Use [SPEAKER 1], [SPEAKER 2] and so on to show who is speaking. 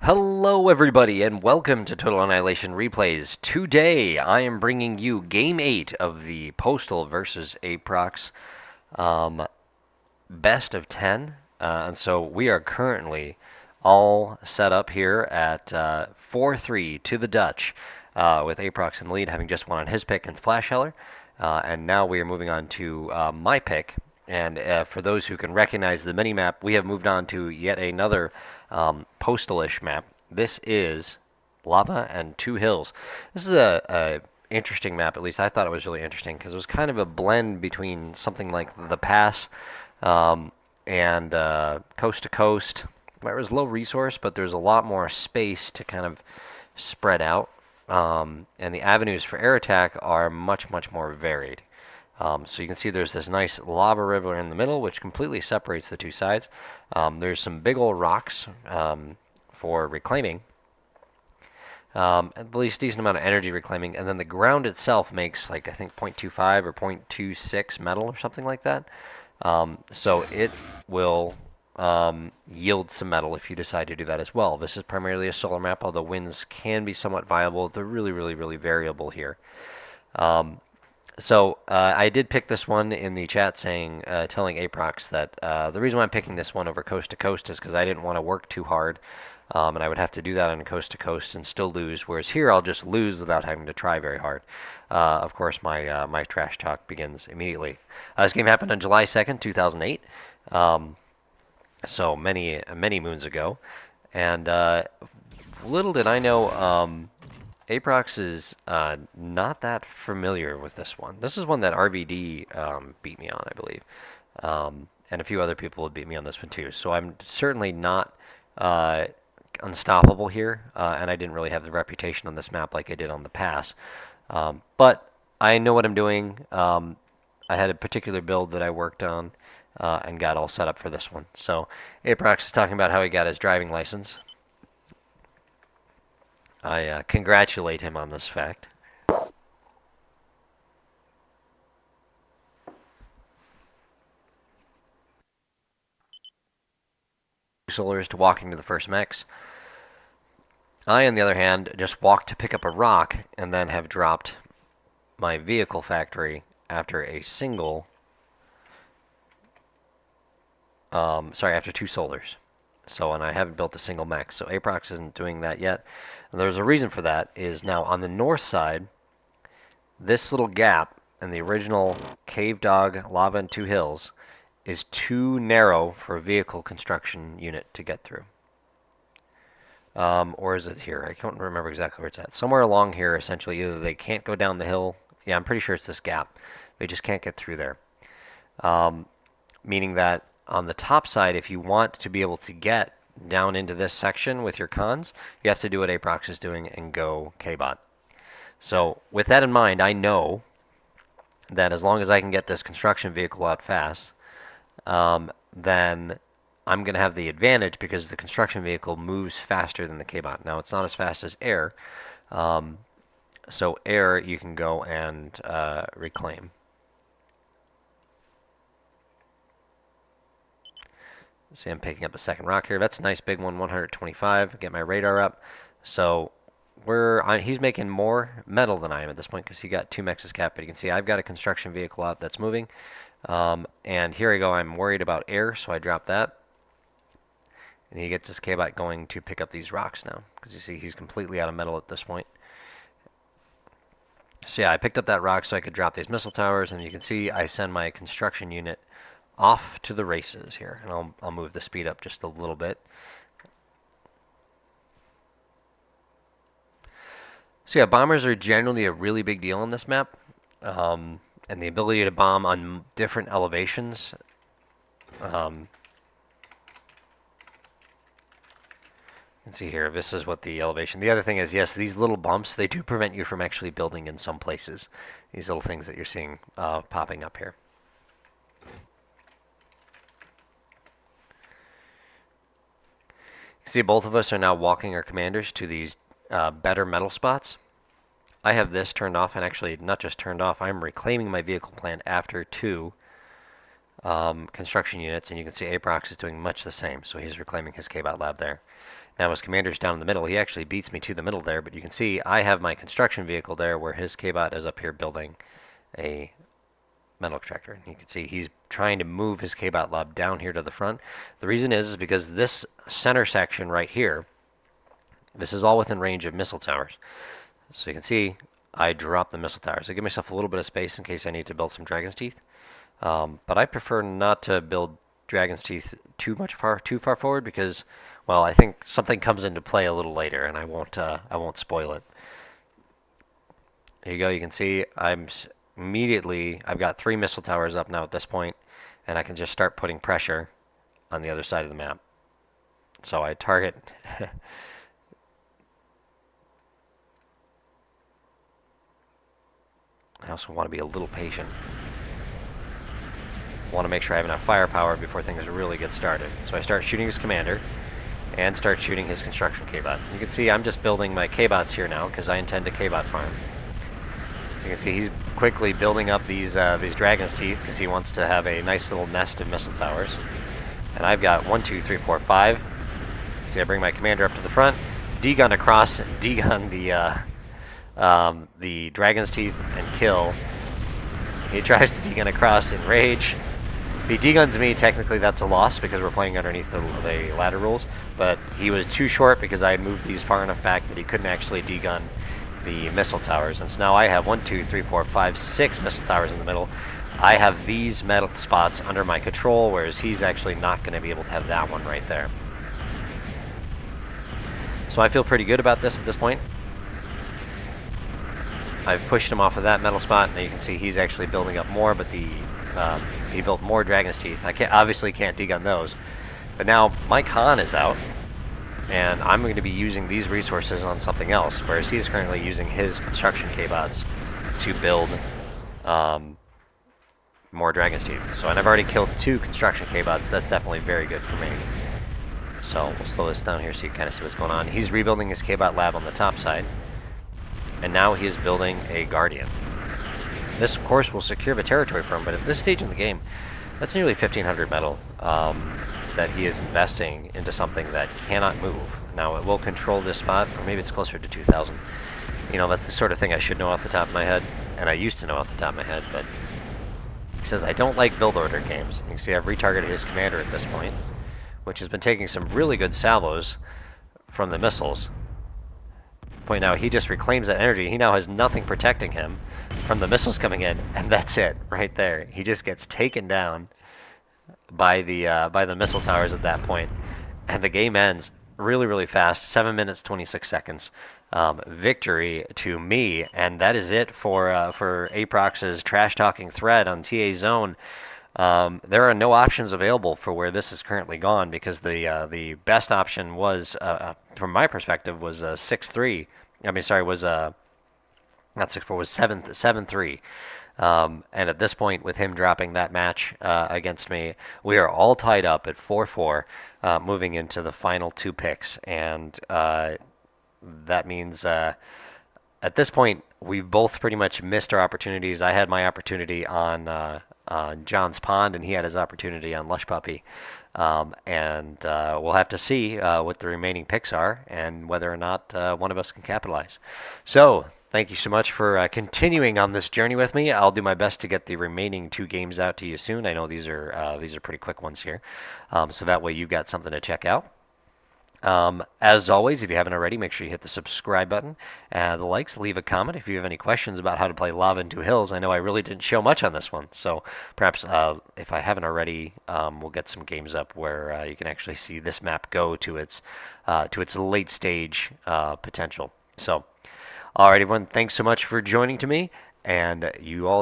[SPEAKER 1] Hello, everybody, and welcome to Total Annihilation Replays. Today, I am bringing you Game 8 of the Postal versus Aprox Best of 10. And so we are currently all set up here at 4-3 to the Dutch, with Aprox in the lead, having just won on his pick and Flash Heller. And now we are moving on to my pick. And for those who can recognize the mini-map, we have moved on to yet another postal-ish map. This is Lava and Two Hills. This is a interesting map. At least I thought it was really interesting because it was kind of a blend between something like the Pass and Coast to Coast. It was low resource, but there's a lot more space to kind of spread out. And the avenues for air attack are much more varied. So you can see there's this nice lava river in the middle, which completely separates the two sides. There's some big old rocks for reclaiming, at least decent amount of energy reclaiming, and then the ground itself makes like I think 0.25 or 0.26 metal or something like that. So it will yield some metal if you decide to do that as well. This is primarily a solar map, although winds can be somewhat viable. They're really variable here. So I did pick this one in the chat, saying, telling Aprox that the reason why I'm picking this one over Coast to Coast is because I didn't want to work too hard, and I would have to do that on Coast to Coast and still lose. Whereas here, I'll just lose without having to try very hard. Of course, my trash talk begins immediately. This game happened on July 2nd, 2008, so many moons ago, and little did I know. Aprox is not that familiar with this one. This is one that RVD beat me on, I believe. And a few other people have beat me on this one too. So I'm certainly not unstoppable here. And I didn't really have the reputation on this map like I did on the Pass. But I know what I'm doing. I had a particular build that I worked on and got all set up for this one. So Aprox is talking about how he got his driving license. I congratulate him on this fact. Solars to walking to the first mechs. I, on the other hand, just walked to pick up a rock and then have dropped my vehicle factory after a single. After two solars. So, and I haven't built a single mech, so Aprox isn't doing that yet. And there's a reason for that, is now on the north side, this little gap in the original Cave Dog, Lava, and Two Hills is too narrow for a vehicle construction unit to get through. Or is it here? I don't remember exactly where it's at. Somewhere along here, essentially, either they can't go down the hill. Yeah, I'm pretty sure it's this gap. They just can't get through there. Meaning that on the top side, if you want to be able to get down into this section with your cons, you have to do what Aprox is doing and go K-Bot. So with that in mind, I know that as long as I can get this construction vehicle out fast, then I'm going to have the advantage because the construction vehicle moves faster than the K-Bot. Now, it's not as fast as air. So air, you can go and reclaim. See, I'm picking up a second rock here. That's a nice big one, 125. Get my radar up. So he's making more metal than I am at this point because he got two mexes cap. But you can see I've got a construction vehicle out that's moving. And here I go. I'm worried about air, so I drop that. And he gets his K-Bot going to pick up these rocks now because you see he's completely out of metal at this point. So yeah, I picked up that rock so I could drop these missile towers. And you can see I send my construction unit off to the races here, and I'll move the speed up just a little bit. So yeah, bombers are generally a really big deal on this map, and the ability to bomb on different elevations. You can see here, this is what the elevation. The other thing is, yes, these little bumps, they do prevent you from actually building in some places. These little things that you're seeing popping up here. See, both of us are now walking our commanders to these better metal spots. I have this turned off, and actually not just turned off, I'm reclaiming my vehicle plant after two construction units, and you can see Aprox is doing much the same, so he's reclaiming his K-Bot lab there. Now his commander's down in the middle. He actually beats me to the middle there, but you can see I have my construction vehicle there where his K-Bot is up here building a metal extractor. And you can see he's trying to move his K-Bot lob down here to the front. The reason is because this center section right here, this is all within range of missile towers. So you can see I drop the missile towers. I give myself a little bit of space in case I need to build some Dragon's Teeth. But I prefer not to build Dragon's Teeth too far forward because, well, I think something comes into play a little later, and I won't spoil it. There you go. You can see I've got 3 missile towers up now at this point, and I can just start putting pressure on the other side of the map. So I target. I also want to be a little patient. I want to make sure I have enough firepower before things really get started. So I start shooting his commander and start shooting his construction K-Bot. You can see I'm just building my K-Bots here now because I intend to K-Bot farm. So you can see he's quickly building up these Dragon's Teeth because he wants to have a nice little nest of missile towers. And I've got 1, 2, 3, 4, 5. See, I bring my commander up to the front, D-gun across, D-gun the Dragon's Teeth and kill. He tries to D-gun across in rage. If he D-guns me, technically that's a loss because we're playing underneath the ladder rules, but he was too short because I had moved these far enough back that he couldn't actually D-gun the missile towers. And so now I have 1, 2, 3, 4, 5, 6 missile towers in the middle. I have these metal spots under my control, whereas he's actually not going to be able to have that one right there. So I feel pretty good about this at this point. I've pushed him off of that metal spot. Now you can see he's actually building up more, but he built more Dragon's Teeth. I obviously can't D-gun those. But now my Khan is out, and I'm going to be using these resources on something else, whereas he's currently using his construction K-Bots to build more Dragon's Teeth. So, and I've already killed 2 construction K-Bots. That's definitely very good for me. So we'll slow this down here so you can kind of see what's going on. He's rebuilding his K-Bot lab on the top side. And now he is building a Guardian. This, of course, will secure the territory for him, but at this stage in the game, that's nearly 1,500 metal that he is investing into something that cannot move. Now, it will control this spot, or maybe it's closer to 2,000. You know, that's the sort of thing I should know off the top of my head, and I used to know off the top of my head, but he says, I don't like build order games. You can see I've retargeted his commander at this point, which has been taking some really good salvos from the missiles. Point now, he just reclaims that energy. He now has nothing protecting him from the missiles coming in, and that's it right there. He just gets taken down by the missile towers at that point, and the game ends really, really fast. 7 minutes 26 seconds. Victory to me, and that is it for Aprox's trash talking thread on TA Zone. There are no options available for where this is currently gone because the best option was, from my perspective, was 6-3. I mean, sorry, was not 6-4, was 7-3. And at this point, with him dropping that match against me, we are all tied up at 4-4, moving into the final 2 picks, and that means at this point we've both pretty much missed our opportunities. I had my opportunity on John's Pond, and he had his opportunity on Lush Puppy. And we'll have to see what the remaining picks are and whether or not one of us can capitalize. So, thank you so much for continuing on this journey with me. I'll do my best to get the remaining 2 games out to you soon. I know these are pretty quick ones here, so that way you've got something to check out. As always, if you haven't already, make sure you hit the subscribe button, the likes, leave a comment if you have any questions about how to play Lava in Two Hills. I know I really didn't show much on this one, so perhaps if I haven't already, we'll get some games up where you can actually see this map go to its late stage potential. So, all right, everyone, thanks so much for joining me, and you all